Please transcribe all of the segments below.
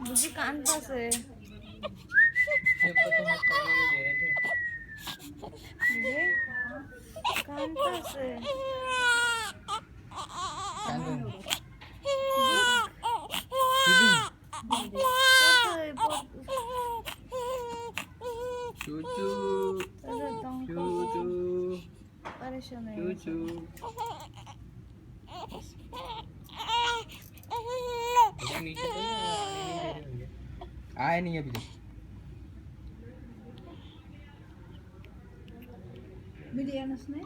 বুঝি কানতাছে বুঝি কানতাছে Cucu, cucu, cucu. Ai nih ya bidu. বিড়ি আনস নাই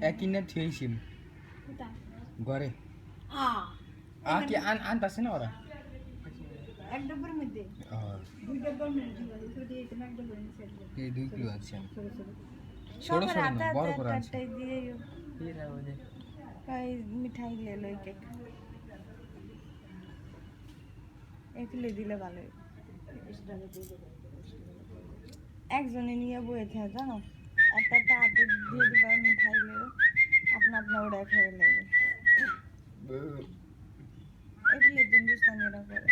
Ekinnya diisim. কোথা Gore. কি আনতাছে না ওরা? এক ডব্বার মধ্যে Oh, দুই ডব্বার মধ্যে যদি এখানে এক ডব্বার নিচে এই 2 কিলো আছে আমি। ছোট ছোট ছোট ছোট না, বড় করে আছে। কাটাই দিয়ে কই মিঠাই ले लो एक एक ले দিলে ভালো একজনে নিয়ে বয়ে থাকে জানো একটা হাতে দিয়ে দিবা মিঠাই লেও আপনা আপনা ওড়া খেয়ে নেবে এগুলো হিন্দুস্তানিরা করে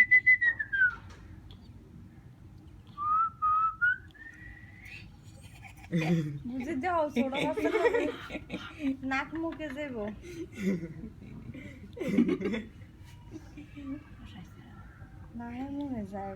বুঝে যাও ছোট বাচ্চা নাক মুখে দেব না মনে যায়